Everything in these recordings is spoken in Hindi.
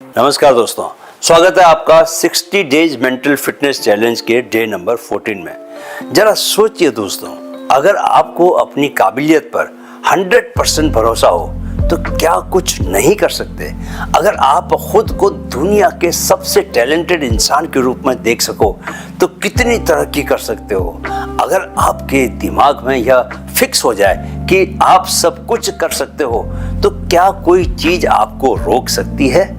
नमस्कार दोस्तों, स्वागत है आपका 60 डेज मेंटल फिटनेस चैलेंज के डे नंबर 14 में। जरा सोचिए दोस्तों, अगर आपको अपनी काबिलियत पर 100% भरोसा हो तो क्या कुछ नहीं कर सकते? अगर आप खुद को दुनिया के सबसे टैलेंटेड इंसान के रूप में देख सको तो कितनी तरक्की कर सकते हो? अगर आपके दिमाग में यह फिक्स हो जाए कि आप सब कुछ कर सकते हो तो क्या कोई चीज आपको रोक सकती है?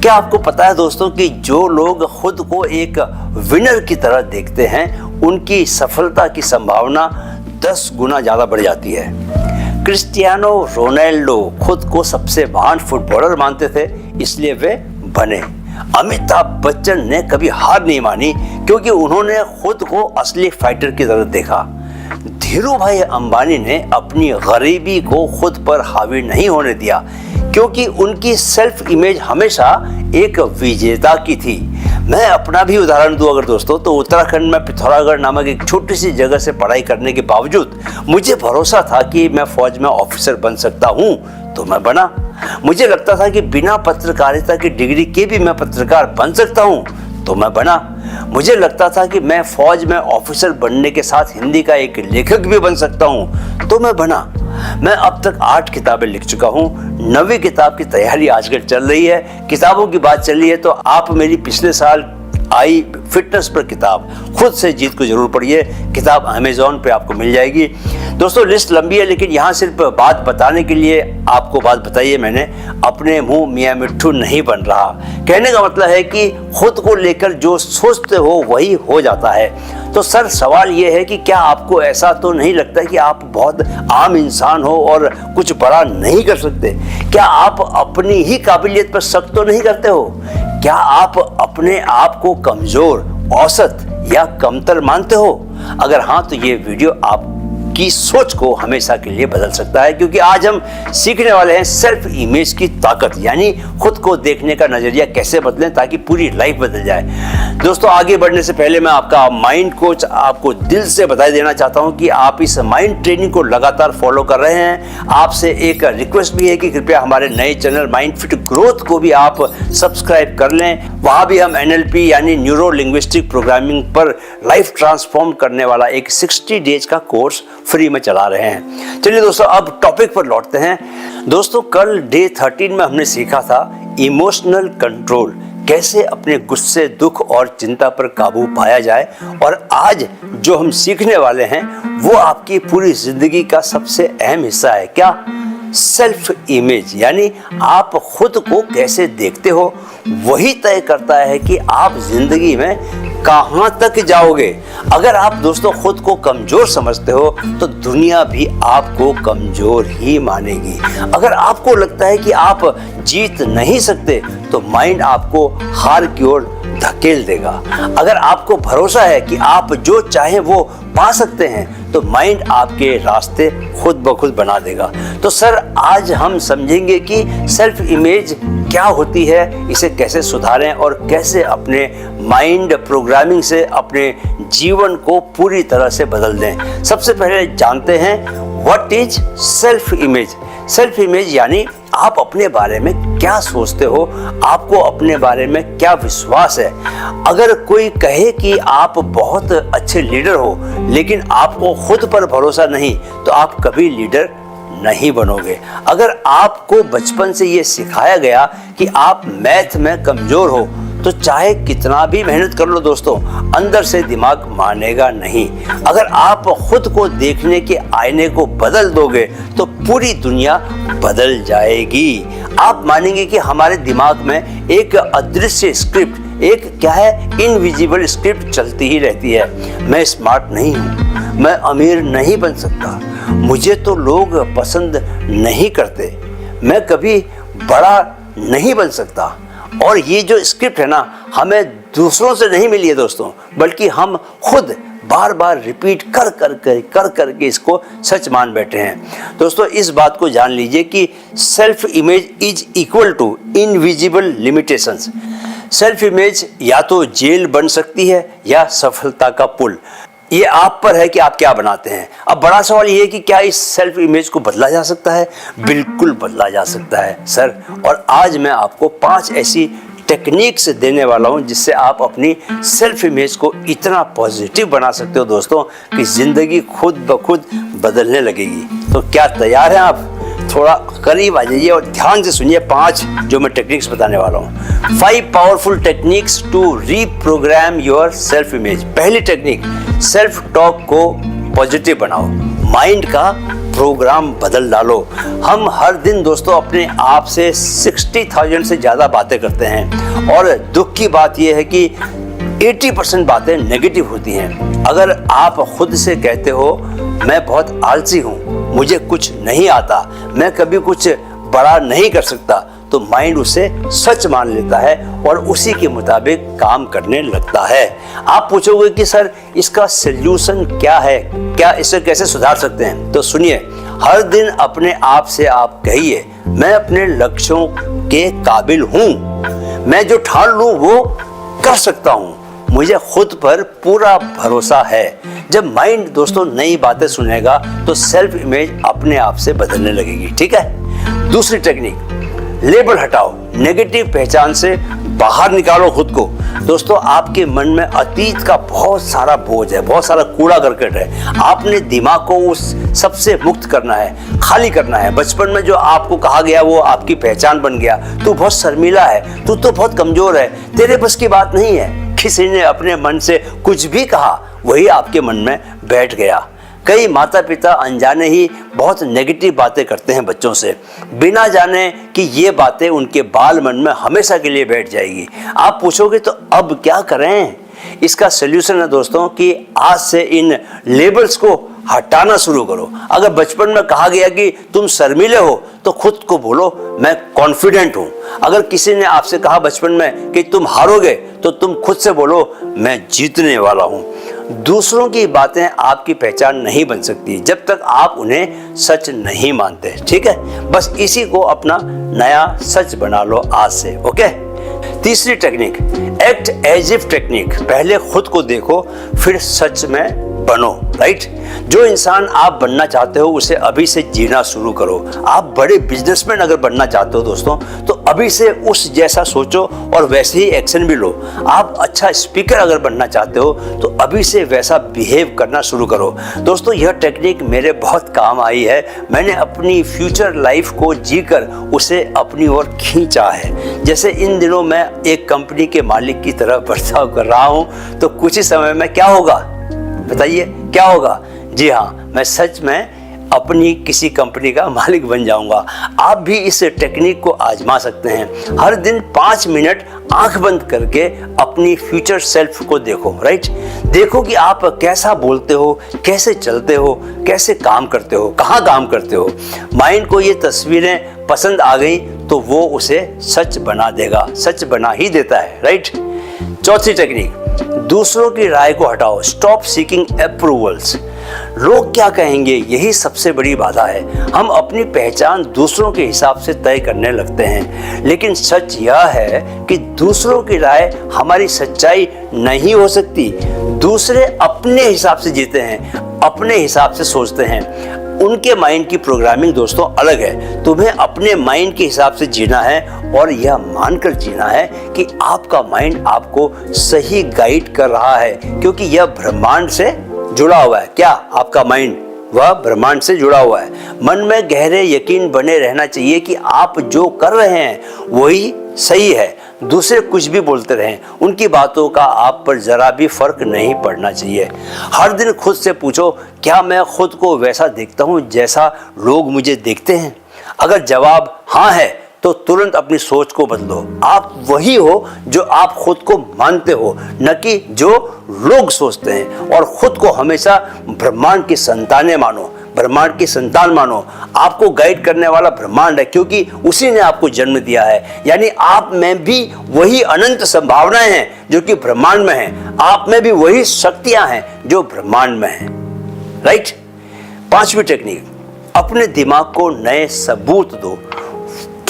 क्या आपको पता है दोस्तों कि जो लोग खुद को एक विनर की तरह देखते हैं उनकी सफलता की संभावना 10 गुना ज्यादा बढ़ जाती है। क्रिस्टियानो रोनाल्डो खुद को सबसे महान फुटबॉलर मानते थे, इसलिए वे बने। अमिताभ बच्चन ने कभी हार नहीं मानी क्योंकि उन्होंने खुद को असली फाइटर की तरह देखा। धीरू भाई अंबानी ने अपनी गरीबी को खुद पर हावी नहीं होने दिया क्योंकि उनकी सेल्फ इमेज हमेशा एक विजेता की थी। मैं अपना भी उदाहरण दूं अगर दोस्तों, तो उत्तराखंड में पिथौरागढ़ नामक एक छोटी सी जगह से पढ़ाई करने के बावजूद मुझे भरोसा था कि मैं फौज में ऑफिसर बन सकता हूं, तो मैं बना। मुझे लगता था कि बिना पत्रकारिता की डिग्री के भी मैं पत्रकार बन सकता हूं, तो मैं बना। मुझे लगता था कि मैं फौज में ऑफिसर बनने के साथ हिंदी का एक लेखक भी बन सकता हूं, तो मैं बना। मैं अब तक 8 किताबें लिख चुका हूं। 9वीं किताब की तैयारी आजकल चल रही है। किताबों की बात चल रही है तो आप मेरी पिछले साल आई फिटनेस पर किताब खुद से जीत को जरूर पढ़िए। किताब अमेज़न पे आपको मिल जाएगी। दोस्तों, लिस्ट लंबी है लेकिन यहाँ सिर्फ बात बताने के लिए आपको बात बताई है मैंने। अपने मुंह मियाँ मिट्ठू नहीं बन रहा। कहने का मतलब है कि खुद को लेकर जो सोचते हो वही हो जाता है। तो सर, सवाल ये है कि क्या आपको ऐसा तो नहीं लगता कि आप बहुत आम इंसान हो और कुछ बड़ा नहीं कर सकते? क्या आप अपनी ही काबिलियत पर शक तो नहीं करते हो? क्या आप अपने आप को कमजोर, औसत या कमतर मानते हो? अगर हाँ, तो ये वीडियो आपकी सोच को हमेशा के लिए बदल सकता है, क्योंकि आज हम सीखने वाले हैं सेल्फ इमेज की ताकत, यानी खुद को देखने का नजरिया कैसे बदलें ताकि पूरी लाइफ बदल जाए। दोस्तों, आगे बढ़ने से पहले मैं आपका माइंड कोच आपको दिल से बधाई देना चाहता हूं कि आप इस माइंड ट्रेनिंग को लगातार फॉलो कर रहे हैं। आपसे एक रिक्वेस्ट भी है कि कृपया हमारे नए चैनल माइंड फिट ग्रोथ को भी आप सब्सक्राइब कर लें। वहां भी हम NLP यानी न्यूरो लिंग्विस्टिक प्रोग्रामिंग पर लाइफ ट्रांसफॉर्म करने वाला एक 60 डेज का कोर्स फ्री में चला रहे हैं। चलिए दोस्तों, अब टॉपिक पर लौटते हैं। दोस्तों, कल डे 13 में हमने सीखा था इमोशनल कंट्रोल, कैसे अपने गुस्से, दुख और चिंता पर काबू पाया जाए। और आज जो हम सीखने वाले हैं वो आपकी पूरी जिंदगी का सबसे अहम हिस्सा है। क्या? सेल्फ इमेज, यानी आप खुद को कैसे देखते हो वही तय करता है कि आप जिंदगी में कहां तक जाओगे। अगर आप दोस्तों खुद को कमजोर समझते हो तो दुनिया भी आपको कमजोर ही मानेगी। अगर आपको लगता है कि आप जीत नहीं सकते तो माइंड आपको हार की ओर धकेल देगा। अगर आपको भरोसा है कि आप जो चाहे वो पा सकते हैं तो माइंड आपके रास्ते खुद ब खुद बना देगा। तो सर, आज हम समझेंगे कि सेल्फ इमेज क्या होती है, इसे कैसे सुधारें और कैसे अपने माइंड प्रोग्रामिंग से अपने जीवन को पूरी तरह से बदल दें। सबसे पहले जानते हैं what is self image. Self image यानी आप अपने बारे में क्या सोचते हो, आपको अपने बारे में क्या विश्वास है। अगर कोई कहे कि आप बहुत अच्छे लीडर हो लेकिन आपको खुद पर भरोसा नहीं तो आप कभी लीडर नहीं बनोगे। अगर आपको बचपन से ये सिखाया गया कि आप मैथ में कमजोर हो तो चाहे कितना भी मेहनत कर लो दोस्तों, अंदर से दिमाग मानेगा नहीं। अगर आप खुद को देखने के आईने को बदल दोगे तो पूरी दुनिया बदल जाएगी। आप मानेंगे कि हमारे दिमाग में एक अदृश्य स्क्रिप्ट, एक क्या है, इनविजिबल स्क्रिप्ट चलती ही रहती है। मैं स्मार्ट नहीं हूँ, मैं अमीर नहीं बन सकता, मुझे तो लोग पसंद नहीं करते, मैं कभी बड़ा नहीं बन सकता। और ये जो स्क्रिप्ट है ना, हमें दूसरों से नहीं मिली है दोस्तों, बल्कि हम खुद बार बार रिपीट कर करके इसको सच मान बैठे हैं। दोस्तों, इस बात को जान लीजिए कि self image is equal to invisible limitations. Self image या तो जेल बन सकती है या सफलता का पुल। ये आप पर है कि आप क्या बनाते हैं। अब बड़ा सवाल ये है कि क्या इस सेल्फ इमेज को बदला जा सकता है? बिल्कुल बदला जा सकता है सर। और आज मैं आपको 5 ऐसी टेक्निक्स देने वाला हूं जिससे आप अपनी सेल्फ इमेज को इतना पॉजिटिव बना सकते हो दोस्तों कि जिंदगी खुद ब खुद बदलने लगेगी। तो क्या तैयार हैं आप? थोड़ा करीब आ जाइए और ध्यान से सुनिए 5 जो मैं टेक्निक्स बताने वाला हूँ। 5 powerful techniques to reprogram your self image. पहली टेक्निक, सेल्फ टॉक को पॉजिटिव बनाओ, माइंड का प्रोग्राम बदल डालो। हम हर दिन दोस्तों अपने आप से 60,000 से ज़्यादा बातें करते हैं और दुख की बात यह है कि 80% बातें नेगेटिव होती हैं। अगर आप खुद से कहते हो मैं बहुत आलसी हूँ, मुझे कुछ नहीं आता, मैं कभी कुछ बड़ा नहीं कर सकता, तो माइंड उसे सच मान लेता है और उसी के मुताबिक काम करने लगता है। आप पूछोगे कि सर इसका सल्यूशन क्या है, क्या इसे कैसे सुधार सकते हैं? तो सुनिए, हर दिन अपने आप से आप कहिए मैं अपने लक्ष्यों के काबिल हूँ, मैं जो ठान लूँ वो कर सकता हूँ, मुझे खुद पर पूरा भरोसा है। जब माइंड दोस्तों नई बातें सुनेगा तो सेल्फ इमेज अपने आप से बदलने लगेगी। ठीक है। दूसरी टेक्निक, लेबल हटाओ, नेगेटिव पहचान से बाहर निकालो खुद को। दोस्तों आपके मन में अतीत का बहुत सारा बोझ है, बहुत सारा कूड़ा करकट है। आपने दिमाग को उस सबसे मुक्त करना है, खाली करना है। बचपन में जो आपको कहा गया वो आपकी पहचान बन गया। तू बहुत शर्मीला है, तू तो बहुत कमजोर है, तेरे बस की बात नहीं है। किसी ने अपने मन से कुछ भी कहा, वही आपके मन में बैठ गया। कई माता पिता अनजाने ही बहुत नेगेटिव बातें करते हैं बच्चों से, बिना जाने कि ये बातें उनके बाल मन में हमेशा के लिए बैठ जाएगी। आप पूछोगे तो अब क्या करें? इसका सल्यूशन है दोस्तों कि आज से इन लेबल्स को हटाना शुरू करो। अगर बचपन में कहा गया कि तुम शर्मीले हो तो खुद को बोलो मैं कॉन्फिडेंट हूँ। अगर किसी ने आपसे कहा बचपन में कि तुम हारोगे तो तुम खुद से बोलो मैं जीतने वाला हूँ। दूसरों की बातें आपकी पहचान नहीं बन सकती जब तक आप उन्हें सच नहीं मानते। ठीक है, बस इसी को अपना नया सच बना लो आज से। ओके। तीसरी technique, act as if technique. पहले खुद को देखो फिर सच में बनो। राइट। जो इंसान आप बनना चाहते हो उसे अभी से जीना शुरू करो। आप बड़े बिजनेसमैन अगर बनना चाहते हो दोस्तों तो अभी से उस जैसा सोचो और वैसे ही एक्शन भी लो। आप अच्छा स्पीकर अगर बनना चाहते हो तो अभी से वैसा बिहेव करना शुरू करो। दोस्तों यह टेक्निक मेरे बहुत काम आई है। मैंने अपनी फ्यूचर लाइफ को जीकर उसे अपनी ओर खींचा है। जैसे इन दिनों मैं एक कंपनी के मालिक की तरह बर्ताव कर रहा हूँ तो कुछ ही समय में क्या होगा बताइए, क्या होगा? जी हाँ, मैं सच में अपनी किसी कंपनी का मालिक बन जाऊंगा। आप भी इस टेक्निक को आजमा सकते हैं। हर दिन 5 मिनट आंख बंद करके अपनी फ्यूचर सेल्फ को देखो। राइट। देखो कि आप कैसा बोलते हो, कैसे चलते हो, कैसे काम करते हो, कहाँ काम करते हो। माइंड को ये तस्वीरें पसंद आ गई तो वो उसे सच बना देगा, सच बना ही देता है। राइट। चौथी टेक्निक, दूसरों की राय को हटाओ, स्टॉप सीकिंग अप्रूवल्स। लोग क्या कहेंगे यही सबसे बड़ी बाधा है। हम अपनी पहचान दूसरों के हिसाब से तय करने लगते हैं, लेकिन सच यह है कि दूसरों की राय हमारी सच्चाई नहीं हो सकती। दूसरे अपने हिसाब से जीते हैं, अपने हिसाब से सोचते हैं। उनके माइंड की प्रोग्रामिंग दोस्तों अलग है। तुम्हें अपने माइंड के हिसाब से जीना है और यह मानकर जीना है कि आपका माइंड आपको सही गाइड कर रहा है, क्योंकि यह ब्रह्मांड से जुड़ा हुआ है। क्या आपका माइंड वह ब्रह्मांड से जुड़ा हुआ है। मन में गहरे यकीन बने रहना चाहिए कि आप जो कर रहे हैं वही सही है। दूसरे कुछ भी बोलते रहें, उनकी बातों का आप पर जरा भी फर्क नहीं पड़ना चाहिए। हर दिन खुद से पूछो, क्या मैं खुद को वैसा देखता हूँ जैसा लोग मुझे देखते हैं? अगर जवाब हाँ है तो तुरंत अपनी सोच को बदलो। आप वही हो जो आप खुद को मानते हो, न कि जो लोग सोचते हैं। और खुद को हमेशा ब्रह्मांड की संतानें मानो, ब्रह्मांड की संतान मानो। आपको गाइड करने वाला ब्रह्मांड है, क्योंकि उसी ने आपको जन्म दिया है। यानी आप में भी वही अनंत संभावनाएं हैं जो कि ब्रह्मांड में हैं। आप में भी वही शक्तियां हैं जो ब्रह्मांड में हैं। राइट। 5वीं टेक्निक, अपने दिमाग को नए सबूत दो,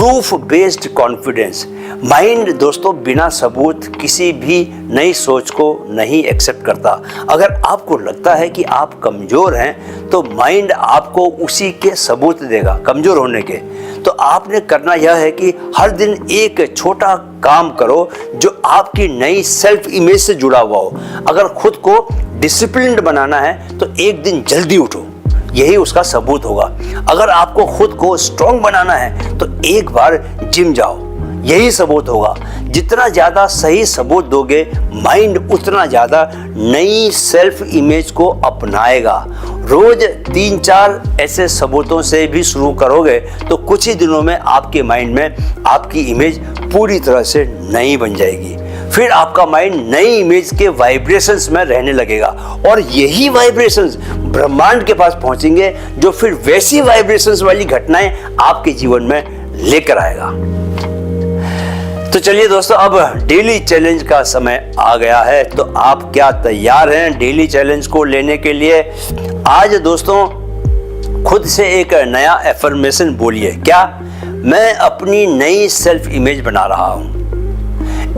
प्रूफ बेस्ड कॉन्फिडेंस। माइंड दोस्तों बिना सबूत किसी भी नई सोच को नहीं एक्सेप्ट करता। अगर आपको लगता है कि आप कमज़ोर हैं तो माइंड आपको उसी के सबूत देगा कमज़ोर होने के। तो आपने करना यह है कि हर दिन एक छोटा काम करो जो आपकी नई सेल्फ इमेज से जुड़ा हुआ हो। अगर खुद को डिसिप्लिन्ड बनाना है तो एक दिन जल्दी उठो, यही उसका सबूत होगा। अगर आपको खुद को स्ट्रॉन्ग बनाना है तो एक बार जिम जाओ, यही सबूत होगा। जितना ज़्यादा सही सबूत दोगे माइंड उतना ज़्यादा नई सेल्फ इमेज को अपनाएगा। रोज 3-4 ऐसे सबूतों से भी शुरू करोगे तो कुछ ही दिनों में आपके माइंड में आपकी इमेज पूरी तरह से नई बन जाएगी। फिर आपका माइंड नई इमेज के वाइब्रेशंस में रहने लगेगा और यही वाइब्रेशंस ब्रह्मांड के पास पहुंचेंगे जो फिर वैसी वाइब्रेशंस वाली घटनाएं आपके जीवन में लेकर आएगा। तो चलिए दोस्तों, अब डेली चैलेंज का समय आ गया है। तो आप क्या तैयार हैं डेली चैलेंज को लेने के लिए? आज दोस्तों खुद से एक नया एफर्मेशन बोलिए। क्या? मैं अपनी नई सेल्फ इमेज बना रहा हूं।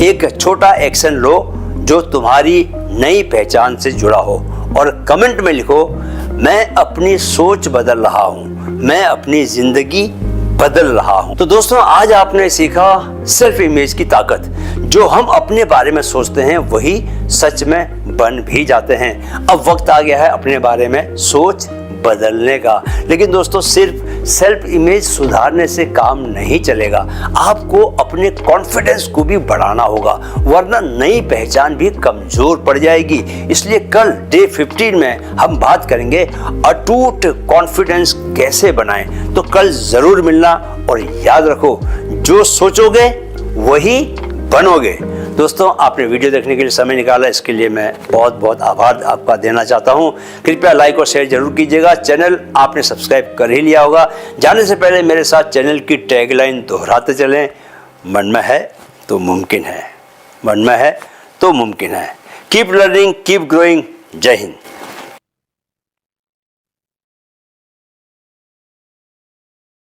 एक छोटा एक्शन लो जो तुम्हारी नई पहचान से जुड़ा हो और कमेंट में लिखो, मैं अपनी सोच बदल रहा हूं, मैं अपनी जिंदगी बदल रहा हूं। तो दोस्तों आज आपने सीखा सेल्फ इमेज की ताकत। जो हम अपने बारे में सोचते हैं वही सच में बन भी जाते हैं। अब वक्त आ गया है अपने बारे में सोच बदलने का। लेकिन दोस्तों सिर्फ सेल्फ इमेज सुधारने से काम नहीं चलेगा, आपको अपने कॉन्फिडेंस को भी बढ़ाना होगा, वरना नई पहचान भी कमजोर पड़ जाएगी। इसलिए कल डे 15 में हम बात करेंगे अटूट कॉन्फिडेंस कैसे बनाएं। तो कल जरूर मिलना और याद रखो, जो सोचोगे वही बनोगे। दोस्तों आपने वीडियो देखने के लिए समय निकाला, इसके लिए मैं बहुत बहुत आभार आपका देना चाहता हूं। कृपया लाइक और शेयर जरूर कीजिएगा। चैनल आपने सब्सक्राइब कर ही लिया होगा। जाने से पहले मेरे साथ चैनल की टैगलाइन दोहराते चलें, मन में है तो मुमकिन है, मन में है तो मुमकिन है। Keep learning, keep growing. जय हिंद।